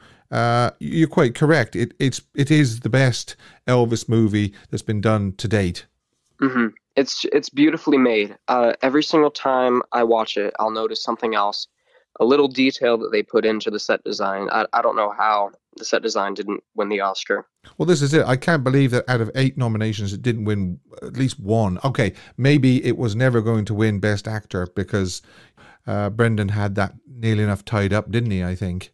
you're quite correct. It is the best Elvis movie that's been done to date. hmm it's beautifully made. Every single time I watch it, I'll notice something else, a little detail that they put into the set design. I don't know how the set design didn't win the Oscar. Well, this is it. I can't believe that out of 8 nominations, it didn't win at least one. Okay, maybe it was never going to win Best Actor because Brendan had that nearly enough tied up, didn't he? I think.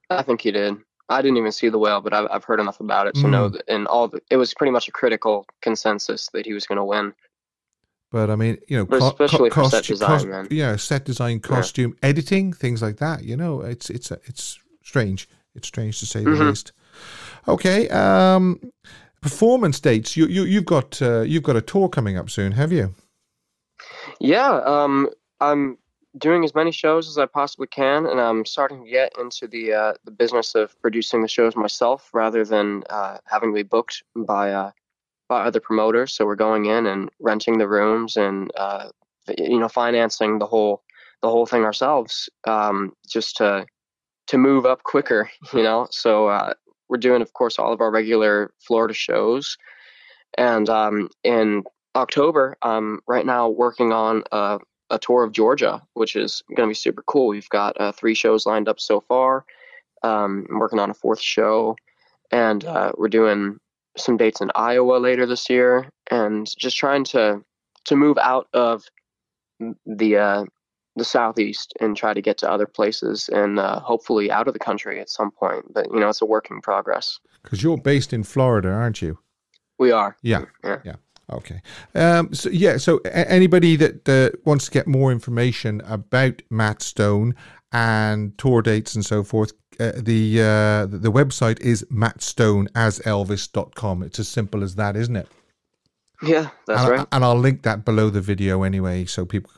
I think he did. I didn't even see The Whale, but I've heard enough about it to know Mm. that it was pretty much a critical consensus that he was going to win. But I mean, But especially for set design, man. yeah, set design, Yeah. costume, editing, things like that. It's strange. It's strange to say the hmm least. Okay, performance dates. You've got a tour coming up soon, have you? Yeah. I'm doing as many shows as I possibly can, and I'm starting to get into the business of producing the shows myself rather than having to be booked by other promoters. So we're going in and renting the rooms and financing the whole thing ourselves, just to move up quicker. So we're doing, of course, all of our regular Florida shows, and in October, I'm right now working on a tour of Georgia, which is going to be super cool. We've got 3 shows lined up so far. I'm working on a 4th show, and we're doing some dates in Iowa later this year, and just trying to move out of the the Southeast and try to get to other places and hopefully out of the country at some point. But, it's a work in progress. Because you're based in Florida, aren't you? We are. Yeah. Okay. So anybody that wants to get more information about Matt Stone and tour dates and so forth, the website is mattstoneaselvis.com. It's as simple as that, isn't it? Yeah, that's right. And I'll link that below the video anyway, so people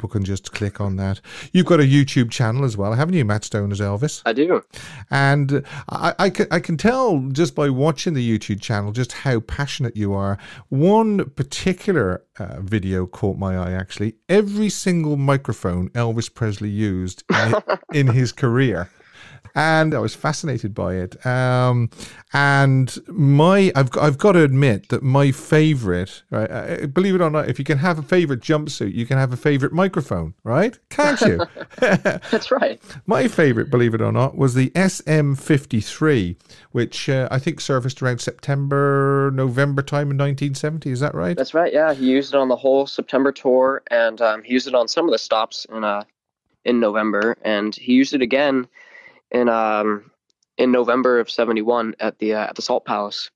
can just click on that. You've got a YouTube channel as well, haven't you, Matt Stone as Elvis? I do. And I can tell just by watching the YouTube channel just how passionate you are. One particular video caught my eye, actually. Every single microphone Elvis Presley used in his career. And I was fascinated by it. And I've got to admit that my favorite, right? Believe it or not, if you can have a favorite jumpsuit, you can have a favorite microphone, right? Can't you? That's right. My favorite, believe it or not, was the SM53, which I think surfaced around September, November time in 1970. Is that right? That's right. Yeah, he used it on the whole September tour, and he used it on some of the stops in November, and he used it again in November of '71 at the Salt Palace.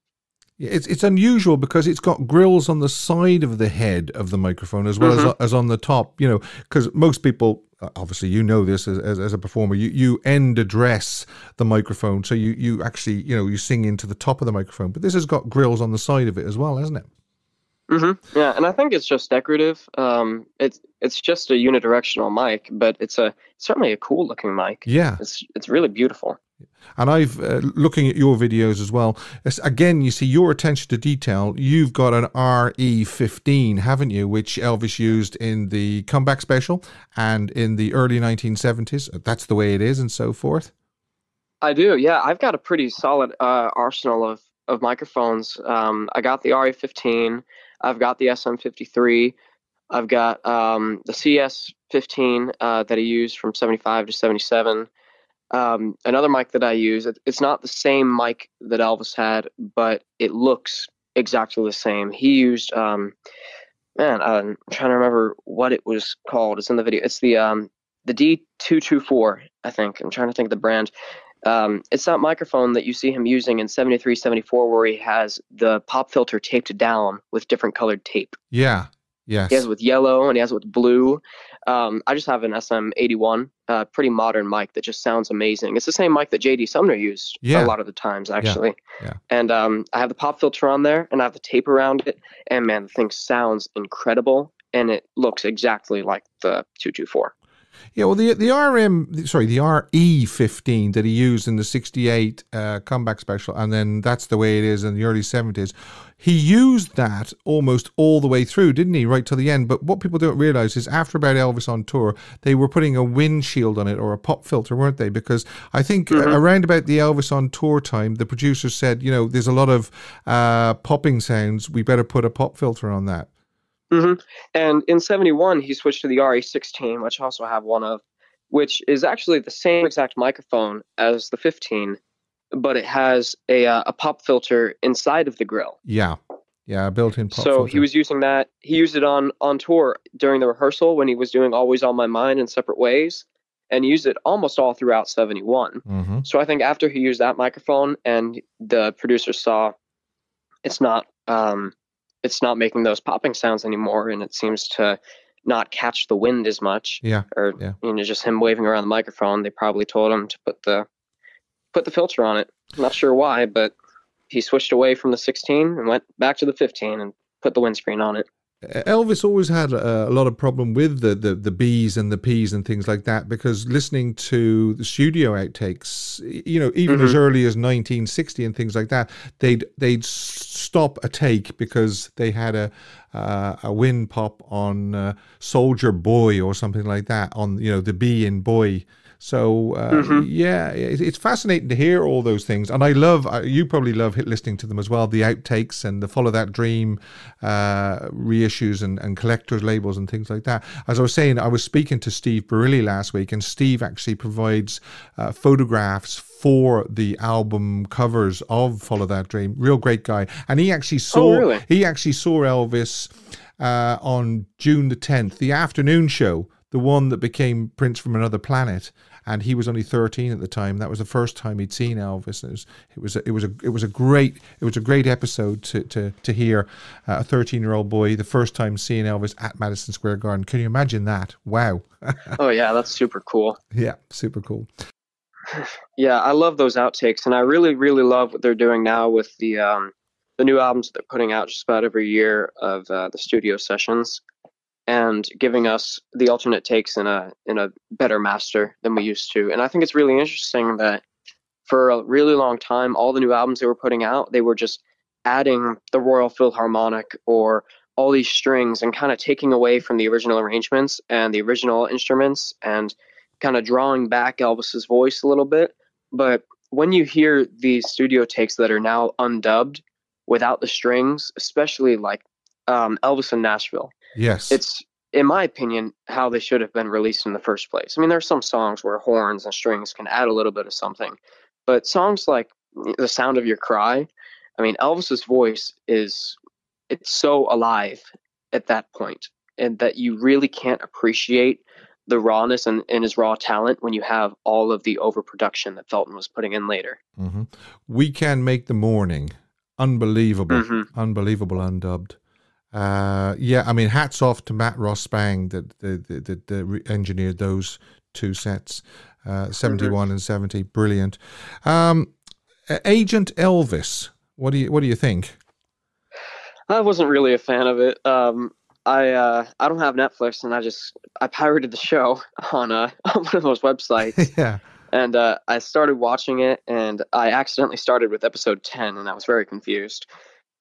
It's unusual because it's got grills on the side of the head of the microphone as well as on the top. Because most people, obviously, this as a performer, you end address the microphone, so you actually you sing into the top of the microphone. But this has got grills on the side of it as well, hasn't it? Yeah, and I think it's just decorative. It's just a unidirectional mic, but it's certainly a cool looking mic. Yeah, it's really beautiful. And I've looking at your videos as well. Again, you see your attention to detail. You've got an RE15, haven't you, which Elvis used in the Comeback Special and in the early 1970s. That's the way it is, and so forth. I do. Yeah, I've got a pretty solid arsenal of microphones. I got the RE15. I've got the SM53. I've got the CS15 that I used from 75 to 77. Another mic that I use, it's not the same mic that Elvis had, but it looks exactly the same. He used, I'm trying to remember what it was called. It's in the video. It's the D224, I think. I'm trying to think of the brand. It's that microphone that you see him using in 73, 74, where he has the pop filter taped down with different colored tape. Yeah. Yes. He has it with yellow and he has it with blue. I just have an SM81, pretty modern mic that just sounds amazing. It's the same mic that J.D. Sumner used a lot of the times, actually. Yeah. And I have the pop filter on there and I have the tape around it. And man, the thing sounds incredible and it looks exactly like the 224. Yeah, well, the RE15 that he used in the 68 Comeback Special, and then that's the way it is in the early 70s, he used that almost all the way through, didn't he, right till the end? But what people don't realize is after about Elvis on tour, they were putting a windshield on it or a pop filter, weren't they? Because I think around about the Elvis on tour time, the producers said, there's a lot of popping sounds, we better put a pop filter on that. And in 71, he switched to the RE16, which I also have one of, which is actually the same exact microphone as the 15, but it has a pop filter inside of the grill. Yeah, a built-in pop filter. So he was using that. He used it on tour during the rehearsal when he was doing Always on My Mind in Separate Ways, and used it almost all throughout 71. So I think after he used that microphone and the producer saw it's not making those popping sounds anymore, and it seems to not catch the wind as much. Just him waving around the microphone. They probably told him to put the filter on it. I'm not sure why, but he switched away from the 16 and went back to the 15 and put the windscreen on it. Elvis always had a lot of problem with the B's and the P's and things like that, because listening to the studio outtakes, even as early as 1960 and things like that, they'd stop a take because they had a wind pop on Soldier Boy or something like that on the B in boy. So it's fascinating to hear all those things, and I love. You probably love listening to them as well. The outtakes and the Follow That Dream reissues and collectors labels and things like that. As I was saying, I was speaking to Steve Barilli last week, and Steve actually provides photographs for the album covers of Follow That Dream. Real great guy, and he actually saw Elvis on June the 10th, the afternoon show the one that became Prince from Another Planet, and he was only 13 at the time. That was the first time he'd seen Elvis. And it was a great episode to hear a 13-year-old boy the first time seeing Elvis at Madison Square Garden. Can you imagine that? Wow. Oh yeah, that's super cool. Yeah, super cool. Yeah, I love those outtakes, and I really, really love what they're doing now with the new albums that they're putting out just about every year of the studio sessions, and giving us the alternate takes in a better master than we used to. And I think it's really interesting that for a really long time, all the new albums they were putting out, they were just adding the Royal Philharmonic or all these strings and kind of taking away from the original arrangements and the original instruments and kind of drawing back Elvis's voice a little bit. But when you hear these studio takes that are now undubbed without the strings, especially like Elvis in Nashville, Yes. it's, in my opinion, how they should have been released in the first place. I mean, there are some songs where horns and strings can add a little bit of something, but songs like The Sound of Your Cry, I mean, Elvis's voice it's so alive at that point, and that you really can't appreciate the rawness and his raw talent when you have all of the overproduction that Felton was putting in later. Mm-hmm. We Can Make the Morning. Unbelievable. Mm-hmm. Unbelievable undubbed. Yeah, I mean, hats off to Matt Ross Spang that engineered those two sets, 71 and 70. Brilliant. Agent Elvis. What do you think? I wasn't really a fan of it. I don't have Netflix, and I pirated the show on on one of those websites. Yeah. And I started watching it, and I accidentally started with episode 10, and I was very confused.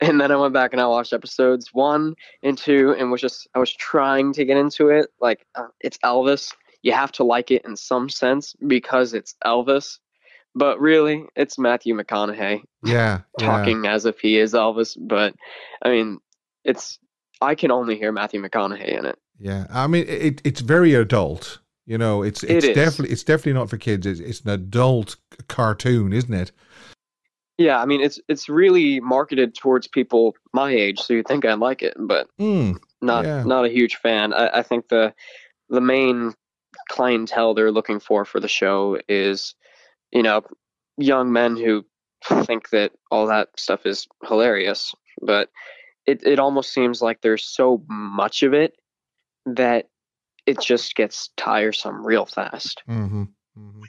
And then I went back and I watched episodes 1 and 2, and I was trying to get into it. Like, it's Elvis. You have to like it in some sense because it's Elvis. But really, it's Matthew McConaughey. Yeah. Talking as if he is Elvis. But, I mean, I can only hear Matthew McConaughey in it. Yeah. I mean, it's very adult. You know, it's definitely not for kids. It's an adult cartoon, isn't it? Yeah, I mean, it's really marketed towards people my age, so you'd think I'd like it, but not a huge fan. I think the main clientele they're looking for the show is, young men who think that all that stuff is hilarious, but it almost seems like there's so much of it that it just gets tiresome real fast. Mm-hmm. Mm-hmm.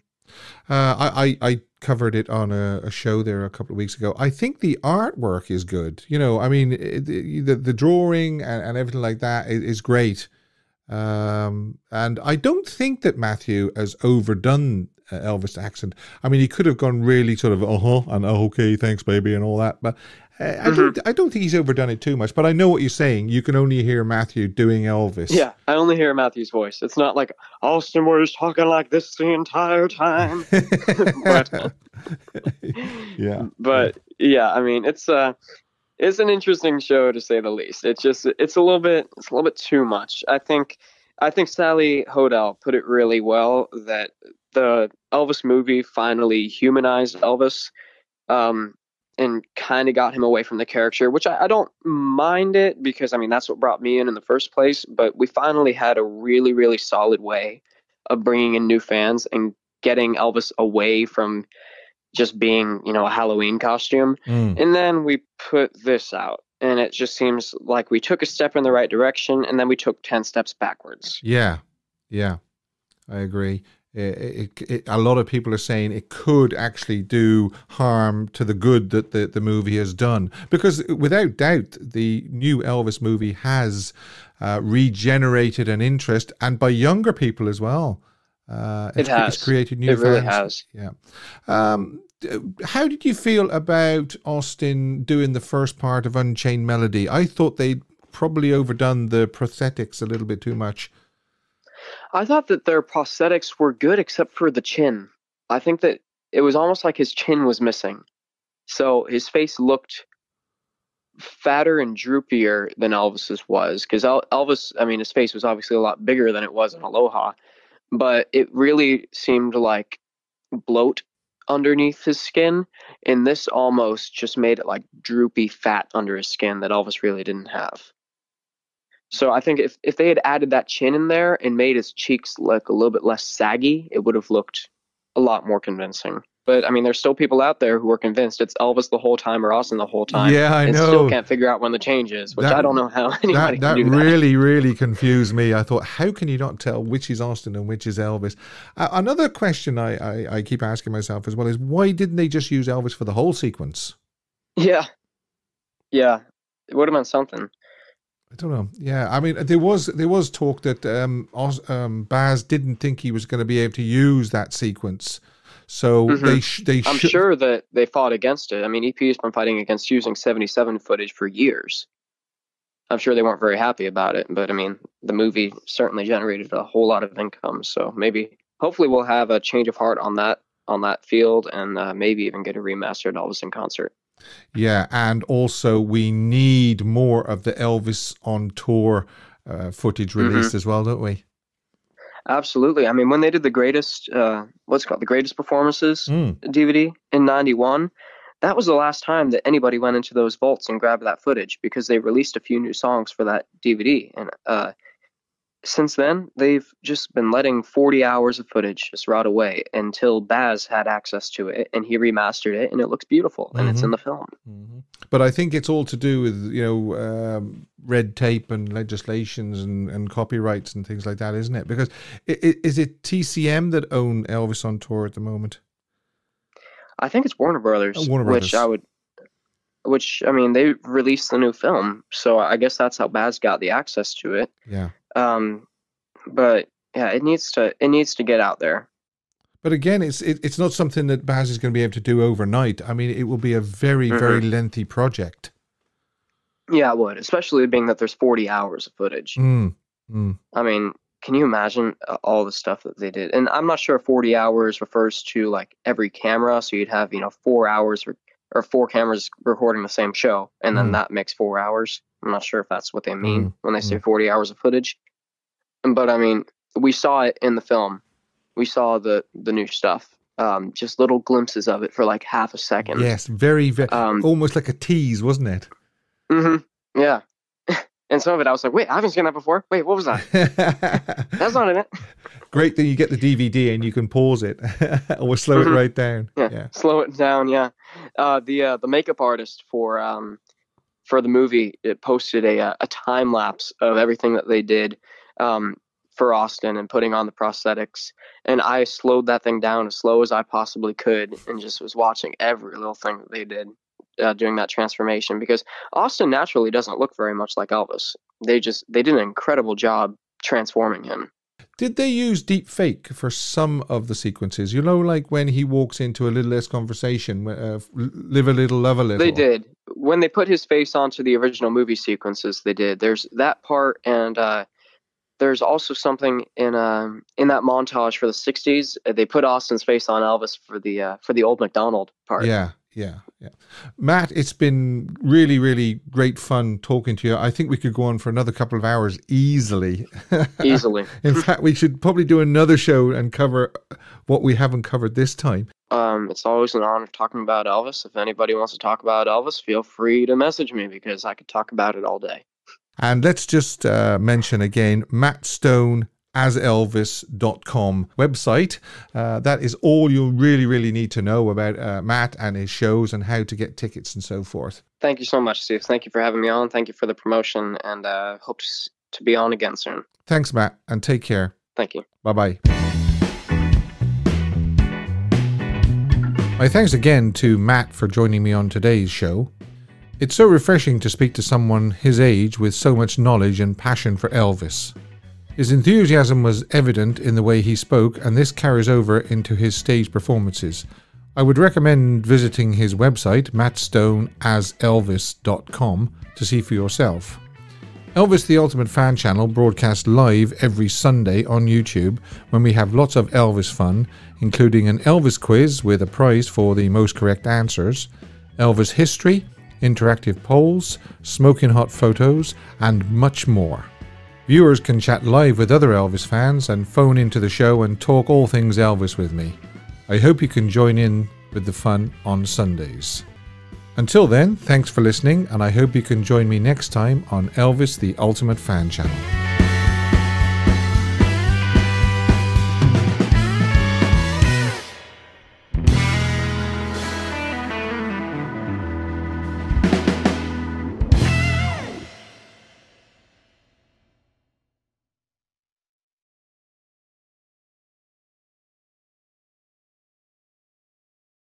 I covered it on a show there a couple of weeks ago. I think the artwork is good. I mean, the drawing and everything like that is great. And I don't think that Matthew has overdone Elvis accent. I mean, he could have gone really sort of and okay, thanks, baby, and all that. But I don't think he's overdone it too much. But I know what you're saying. You can only hear Matthew doing Elvis. Yeah, I only hear Matthew's voice. It's not like Austin was talking like this the entire time. But yeah, I mean, it's an interesting show to say the least. It's a little bit too much. I think Sally Hodel put it really well that the Elvis movie finally humanized Elvis, and kind of got him away from the character, which I don't mind it because, I mean, that's what brought me in the first place. But we finally had a really, really solid way of bringing in new fans and getting Elvis away from just being, a Halloween costume. And then we put this out, and it just seems like we took a step in the right direction, and then we took 10 steps backwards. Yeah, I agree. A lot of people are saying it could actually do harm to the good that the movie has done, because without doubt the new Elvis movie has regenerated an interest, and by younger people as well. It's created new fans. It really has. Yeah. How did you feel about Austin doing the first part of Unchained Melody? I thought they'd probably overdone the prosthetics a little bit too much. I thought that their prosthetics were good except for the chin. I think that it was almost like his chin was missing. So his face looked fatter and droopier than Elvis's was. Because Elvis, I mean, his face was obviously a lot bigger than it was in Aloha. But it really seemed like bloat underneath his skin. And this almost just made it like droopy fat under his skin that Elvis really didn't have. So I think if they had added that chin in there and made his cheeks look a little bit less saggy, it would have looked a lot more convincing. But I mean, there's still people out there who are convinced it's Elvis the whole time or Austin the whole time. Yeah, I and know. Still can't figure out when the change is, which I don't know how anybody that can do really, really confused me. I thought, how can you not tell which is Austin and which is Elvis? Another question I keep asking myself as well is, why didn't they just use Elvis for the whole sequence? Yeah. It would have been something. I don't know. Yeah, I mean, there was talk that Baz didn't think he was going to be able to use that sequence, so I'm sure that they fought against it. I mean, EP has been fighting against using 77 footage for years. I'm sure they weren't very happy about it, but I mean, the movie certainly generated a whole lot of income. So hopefully, we'll have a change of heart on that field, and maybe even get a remastered Elvis in concert. Yeah, and also we need more of the Elvis on tour footage released as well, don't we? Absolutely. I mean, when they did the greatest, what's it called, the greatest performances DVD in '91, that was the last time that anybody went into those vaults and grabbed that footage, because they released a few new songs for that DVD, and since then, they've just been letting 40 hours of footage just rot away until Baz had access to it, and he remastered it, and it looks beautiful, and it's in the film. But I think it's all to do with, red tape and legislations and copyrights and things like that, isn't it? Because is it TCM that own Elvis on tour at the moment? I think it's Warner Brothers. Which I mean, they released the new film, so I guess that's how Baz got the access to it. Yeah. But yeah, it needs to get out there. But again, it's not something that Baz is going to be able to do overnight. I mean, it will be a very, very lengthy project. Yeah, it would, especially being that there's 40 hours of footage. I mean, can you imagine all the stuff that they did? And I'm not sure if 40 hours refers to like every camera, so you'd have 4 hours or 4 cameras recording the same show, and then that makes 4 hours. I'm not sure if that's what they mean when they say 40 hours of footage. But I mean, we saw it in the film. We saw the new stuff. Just little glimpses of it for like half a second. Yes, very, very almost like a tease, wasn't it? Yeah. And some of it, I was like, wait, I haven't seen that before. Wait, what was that? That's not in it. Great that you get the DVD and you can pause it or slow it right down. Yeah, slow it down. Yeah. The makeup artist for the movie, it posted a time lapse of everything that they did for Austin and putting on the prosthetics, and I slowed that thing down as slow as I possibly could and just was watching every little thing that they did during that transformation, because Austin naturally doesn't look very much like Elvis. They did an incredible job transforming him. Did they use deep fake for some of the sequences? Like when he walks into a little less conversation, live a little, love a little. They did. When they put his face onto the original movie sequences, they did. There's that part, and there's also something in that montage for the '60s. They put Austin's face on Elvis for the Old MacDonald part. Yeah. Matt, it's been really, really great fun talking to you. I think we could go on for another couple of hours easily. In fact, we should probably do another show and cover what we haven't covered this time. It's always an honor talking about Elvis. If anybody wants to talk about Elvis, feel free to message me, because I could talk about it all day. And let's just mention again, mattstoneaselvis.com website. That is all you really, really need to know about Matt and his shows and how to get tickets and so forth. Thank you so much, Steve. Thank you for having me on. Thank you for the promotion, and hope to be on again soon. Thanks, Matt, and take care. Thank you. Bye-bye. My thanks again to Matt for joining me on today's show. It's so refreshing to speak to someone his age with so much knowledge and passion for Elvis. His enthusiasm was evident in the way he spoke, and this carries over into his stage performances. I would recommend visiting his website, mattstoneaselvis.com, to see for yourself. Elvis the Ultimate Fan channel broadcasts live every Sunday on YouTube, when we have lots of Elvis fun, including an Elvis quiz with a prize for the most correct answers, Elvis history, interactive polls, smoking hot photos, and much more. Viewers can chat live with other Elvis fans and phone into the show and talk all things Elvis with me. I hope you can join in with the fun on Sundays. Until then, thanks for listening, and I hope you can join me next time on Elvis the Ultimate Fan Channel.